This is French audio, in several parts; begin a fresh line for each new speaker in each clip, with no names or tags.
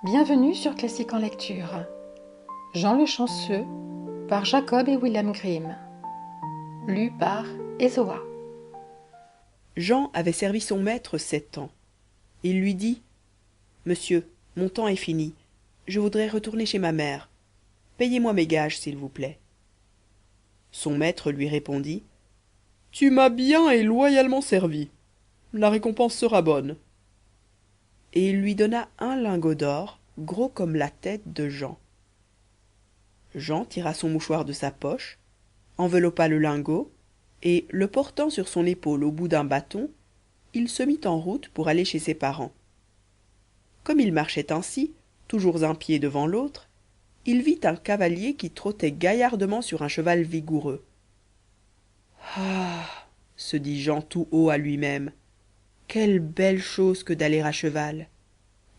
Bienvenue sur Classique en lecture. Jean le Chanceux par Jacob et William Grimm. Lu par Ezoa.
Jean avait servi son maître 7 ans. Il lui dit: Monsieur, mon temps est fini. Je voudrais retourner chez ma mère. Payez-moi mes gages, s'il vous plaît. Son maître lui répondit: Tu m'as bien et loyalement servi. La récompense sera bonne. Et il lui donna un lingot d'or, gros comme la tête de Jean. Jean tira son mouchoir de sa poche, enveloppa le lingot, et, le portant sur son épaule au bout d'un bâton, il se mit en route pour aller chez ses parents. Comme il marchait ainsi, toujours un pied devant l'autre, il vit un cavalier qui trottait gaillardement sur un cheval vigoureux. Ah, se dit Jean tout haut à lui-même, quelle belle chose que d'aller à cheval.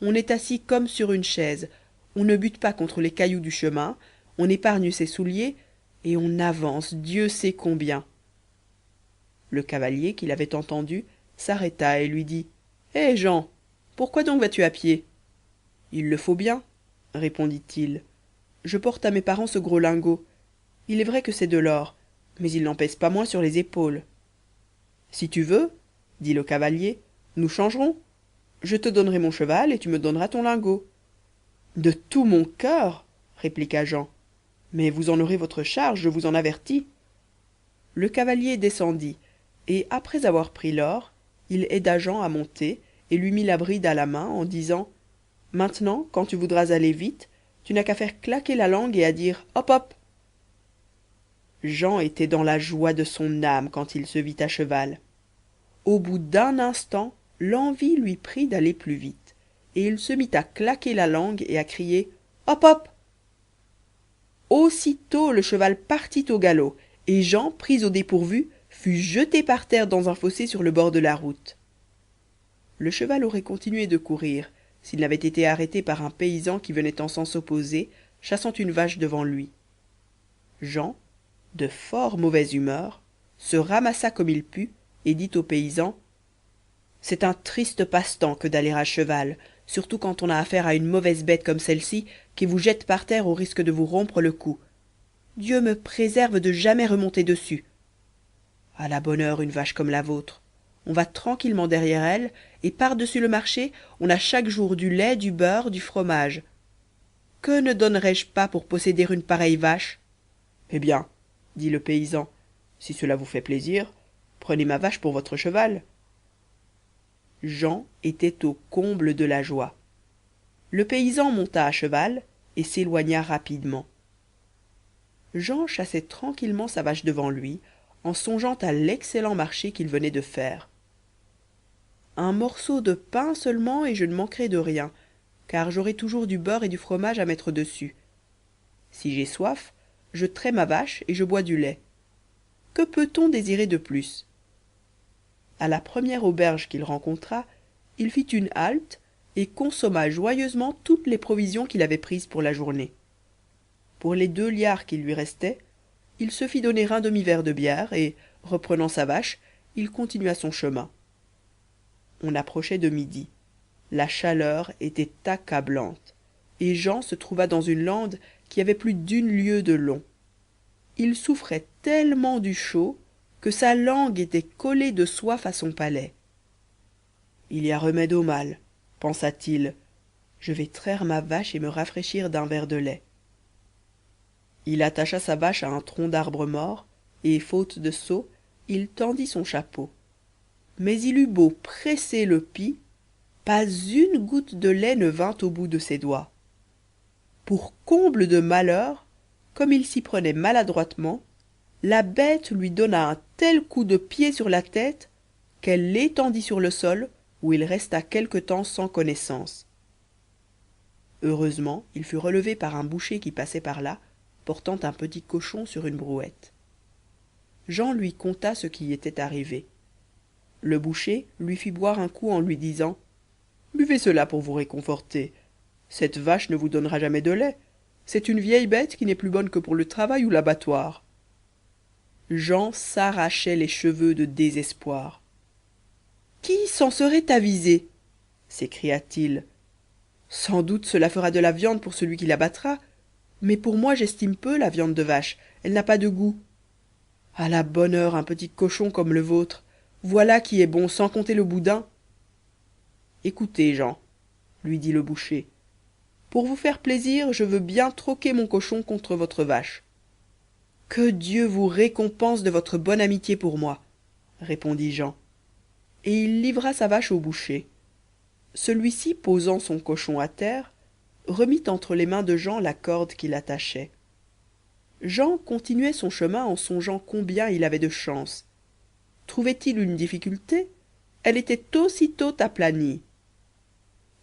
On est assis comme sur une chaise, on ne bute pas contre les cailloux du chemin, on épargne ses souliers, et on avance Dieu sait combien. Le cavalier, qui l'avait entendu, s'arrêta et lui dit: Hé Jean, pourquoi donc vas-tu à pied? Il le faut bien, répondit-il. Je porte à mes parents ce gros lingot. Il est vrai que c'est de l'or, mais il n'en pèse pas moins sur les épaules. Si tu veux, dit le cavalier, nous changerons. Je te donnerai mon cheval et tu me donneras ton lingot. De tout mon cœur, répliqua Jean. Mais vous en aurez votre charge, je vous en avertis. Le cavalier descendit, et après avoir pris l'or, il aida Jean à monter et lui mit la bride à la main en disant: Maintenant, quand tu voudras aller vite, tu n'as qu'à faire claquer la langue et à dire hop hop. Jean était dans la joie de son âme quand il se vit à cheval. Au bout d'un instant, l'envie lui prit d'aller plus vite, et il se mit à claquer la langue et à crier hop hop. Aussitôt le cheval partit au galop, et Jean, pris au dépourvu, fut jeté par terre dans un fossé sur le bord de la route. Le cheval aurait continué de courir s'il n'avait été arrêté par un paysan qui venait en sens opposé, chassant une vache devant lui. Jean, de fort mauvaise humeur, se ramassa comme il put et dit au paysan: C'est un triste passe-temps que d'aller à cheval, surtout quand on a affaire à une mauvaise bête comme celle-ci qui vous jette par terre au risque de vous rompre le cou. Dieu me préserve de jamais remonter dessus. À la bonne heure une vache comme la vôtre. On va tranquillement derrière elle, et par-dessus le marché, on a chaque jour du lait, du beurre, du fromage. Que ne donnerais-je pas pour posséder une pareille vache? Eh bien, dit le paysan, si cela vous fait plaisir, prenez ma vache pour votre cheval. Jean était au comble de la joie. Le paysan monta à cheval et s'éloigna rapidement. Jean chassait tranquillement sa vache devant lui, en songeant à l'excellent marché qu'il venait de faire. Un morceau de pain seulement et je ne manquerai de rien, car j'aurai toujours du beurre et du fromage à mettre dessus. Si j'ai soif, je trais ma vache et je bois du lait. Que peut-on désirer de plus? À la première auberge qu'il rencontra, il fit une halte et consomma joyeusement toutes les provisions qu'il avait prises pour la journée. Pour les 2 liards qui lui restaient, il se fit donner un demi-verre de bière et, reprenant sa vache, il continua son chemin. On approchait de midi. La chaleur était accablante, et Jean se trouva dans une lande qui avait plus d'1 lieue de long. Il souffrait tellement du chaud que sa langue était collée de soif à son palais. Il y a remède au mal, pensa-t-il. Je vais traire ma vache et me rafraîchir d'un verre de lait. Il attacha sa vache à un tronc d'arbre mort, et, faute de seau, il tendit son chapeau. Mais il eut beau presser le pis, pas une goutte de lait ne vint au bout de ses doigts. Pour comble de malheur, comme il s'y prenait maladroitement, la bête lui donna un tel coup de pied sur la tête qu'elle l'étendit sur le sol, où il resta quelque temps sans connaissance. Heureusement, il fut relevé par un boucher qui passait par là, portant un petit cochon sur une brouette. Jean lui conta ce qui était arrivé. Le boucher lui fit boire un coup en lui disant: Buvez cela pour vous réconforter. Cette vache ne vous donnera jamais de lait. C'est une vieille bête qui n'est plus bonne que pour le travail ou l'abattoir. Jean s'arrachait les cheveux de désespoir. Qui s'en serait avisé? S'écria-t-il. Sans doute cela fera de la viande pour celui qui l'abattra, mais pour moi j'estime peu la viande de vache, elle n'a pas de goût. À la bonne heure, un petit cochon comme le vôtre, voilà qui est bon, sans compter le boudin. Écoutez, Jean, lui dit le boucher, pour vous faire plaisir, je veux bien troquer mon cochon contre votre vache. Que Dieu vous récompense de votre bonne amitié pour moi, répondit Jean. Et il livra sa vache au boucher. Celui-ci, posant son cochon à terre, remit entre les mains de Jean la corde qui l'attachait. Jean continuait son chemin en songeant combien il avait de chance. Trouvait-il une difficulté, elle était aussitôt aplanie.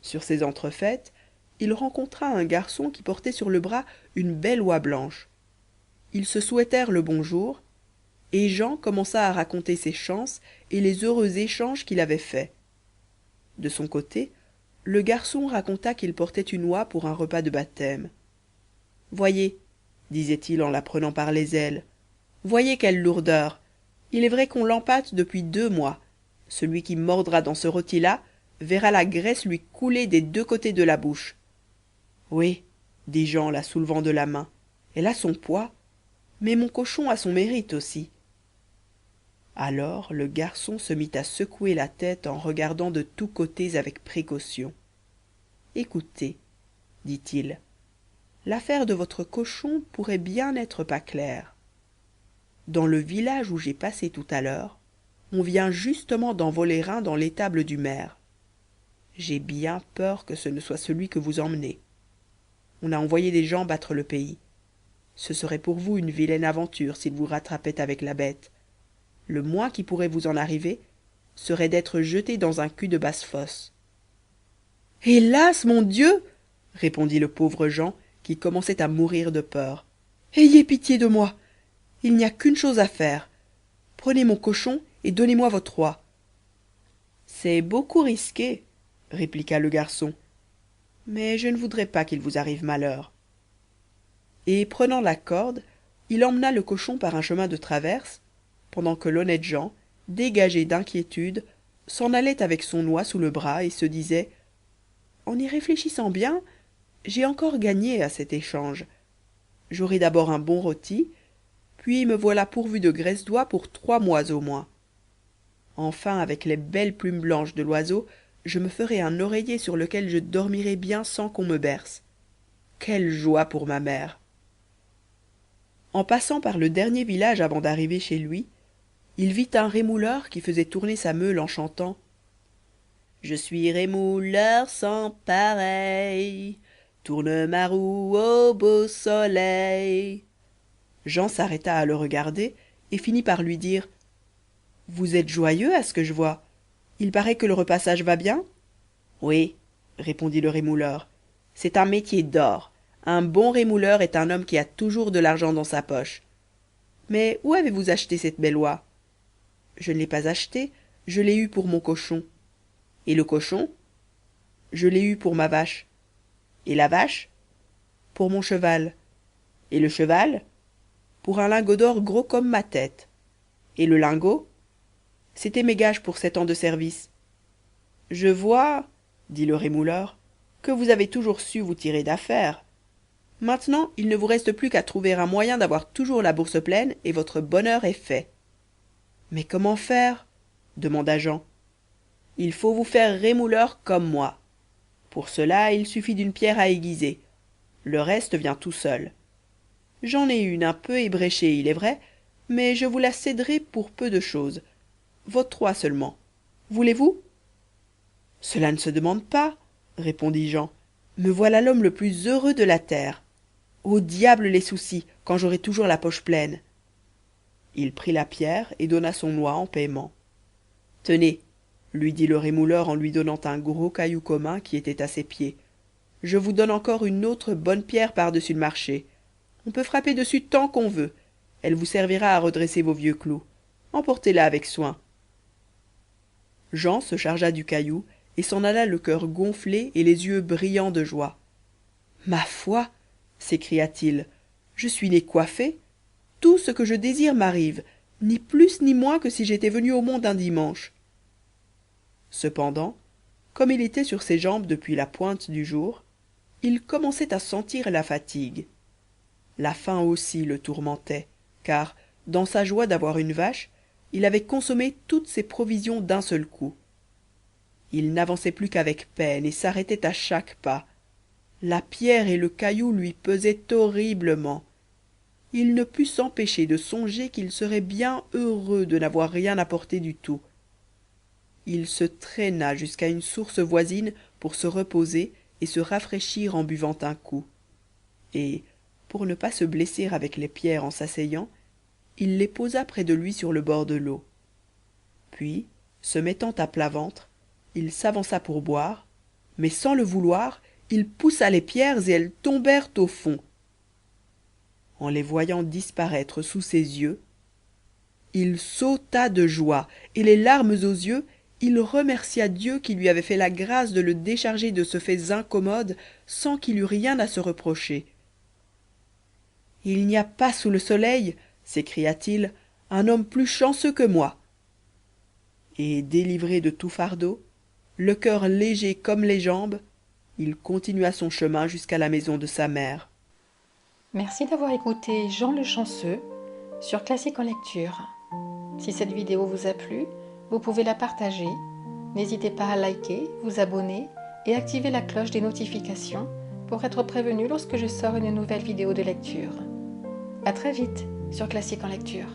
Sur ces entrefaites, il rencontra un garçon qui portait sur le bras une belle oie blanche. Ils se souhaitèrent le bonjour, et Jean commença à raconter ses chances et les heureux échanges qu'il avait faits. De son côté, le garçon raconta qu'il portait une oie pour un repas de baptême. Voyez, disait-il en la prenant par les ailes, voyez quelle lourdeur. Il est vrai qu'on l'empâte depuis 2 mois. Celui qui mordra dans ce rôti-là verra la graisse lui couler des 2 côtés de la bouche. Oui, dit Jean la soulevant de la main, elle a son poids, mais mon cochon a son mérite aussi. Alors le garçon se mit à secouer la tête en regardant de tous côtés avec précaution. Écoutez, dit-il, l'affaire de votre cochon pourrait bien n'être pas claire. Dans le village où j'ai passé tout à l'heure, on vient justement d'en voler un dans l'étable du maire. J'ai bien peur que ce ne soit celui que vous emmenez. On a envoyé des gens battre le pays. Ce serait pour vous une vilaine aventure s'il vous rattrapait avec la bête. Le moins qui pourrait vous en arriver serait d'être jeté dans un cul de basse-fosse. Hélas, mon Dieu, répondit le pauvre Jean, qui commençait à mourir de peur. Ayez pitié de moi. Il n'y a qu'une chose à faire. Prenez mon cochon et donnez-moi votre oie. C'est beaucoup risqué, répliqua le garçon, mais je ne voudrais pas qu'il vous arrive malheur. Et prenant la corde, il emmena le cochon par un chemin de traverse, pendant que l'honnête Jean, dégagé d'inquiétude, s'en allait avec son oie sous le bras et se disait « En y réfléchissant bien, j'ai encore gagné à cet échange. J'aurai d'abord un bon rôti, puis me voilà pourvu de graisse d'oie pour 3 mois au moins. Enfin, avec les belles plumes blanches de l'oiseau, je me ferai un oreiller sur lequel je dormirai bien sans qu'on me berce. Quelle joie pour ma mère !» En passant par le dernier village avant d'arriver chez lui, il vit un rémouleur qui faisait tourner sa meule en chantant « Je suis rémouleur sans pareil, tourne ma roue au beau soleil. » Jean s'arrêta à le regarder et finit par lui dire « Vous êtes joyeux à ce que je vois. Il paraît que le repassage va bien ?»« Oui, répondit le rémouleur, c'est un métier d'or. Un bon rémouleur est un homme qui a toujours de l'argent dans sa poche. Mais où avez-vous acheté cette belle oie ? » « Je ne l'ai pas achetée, je l'ai eue pour mon cochon. » « Et le cochon ? » « Je l'ai eu pour ma vache. » « Et la vache ? » « Pour mon cheval. » « Et le cheval ? » « Pour un lingot d'or gros comme ma tête. » « Et le lingot ? » « C'étaient mes gages pour 7 ans de service. »« Je vois, dit le rémouleur, que vous avez toujours su vous tirer d'affaire. Maintenant, il ne vous reste plus qu'à trouver un moyen d'avoir toujours la bourse pleine et votre bonheur est fait. »« Mais comment faire ? » demanda Jean. « Il faut vous faire rémouleur comme moi. Pour cela, il suffit d'une pierre à aiguiser. Le reste vient tout seul. J'en ai une un peu ébréchée, il est vrai, mais je vous la céderai pour peu de chose. Votre oie seulement. Voulez-vous ? » « Cela ne se demande pas, répondit Jean. Me voilà l'homme le plus heureux de la terre. Au diable les soucis, quand j'aurai toujours la poche pleine. Il prit la pierre et donna son oie en paiement. Tenez, lui dit le rémouleur en lui donnant un gros caillou commun qui était à ses pieds. Je vous donne encore une autre bonne pierre par-dessus le marché. On peut frapper dessus tant qu'on veut. Elle vous servira à redresser vos vieux clous. Emportez-la avec soin. Jean se chargea du caillou et s'en alla le cœur gonflé et les yeux brillants de joie. « Ma foi, s'écria-t-il, je suis né coiffé. Tout ce que je désire m'arrive, ni plus ni moins que si j'étais venu au monde un dimanche. » Cependant, comme il était sur ses jambes depuis la pointe du jour, il commençait à sentir la fatigue. La faim aussi le tourmentait, car, dans sa joie d'avoir une vache, il avait consommé toutes ses provisions d'un seul coup. Il n'avançait plus qu'avec peine et s'arrêtait à chaque pas. La pierre et le caillou lui pesaient horriblement. Il ne put s'empêcher de songer qu'il serait bien heureux de n'avoir rien apporté du tout. Il se traîna jusqu'à une source voisine pour se reposer et se rafraîchir en buvant un coup. Et, pour ne pas se blesser avec les pierres en s'asseyant, il les posa près de lui sur le bord de l'eau. Puis, se mettant à plat ventre, il s'avança pour boire, mais sans le vouloir, il poussa les pierres et elles tombèrent au fond. En les voyant disparaître sous ses yeux, il sauta de joie, et les larmes aux yeux, il remercia Dieu qui lui avait fait la grâce de le décharger de ce fait incommode sans qu'il eût rien à se reprocher. « Il n'y a pas sous le soleil, s'écria-t-il, un homme plus chanceux que moi. » Et délivré de tout fardeau, le cœur léger comme les jambes, il continua son chemin jusqu'à la maison de sa mère.
Merci d'avoir écouté Jean le Chanceux sur Classique en lecture. Si cette vidéo vous a plu, vous pouvez la partager. N'hésitez pas à liker, vous abonner et activer la cloche des notifications pour être prévenu lorsque je sors une nouvelle vidéo de lecture. À très vite sur Classique en lecture.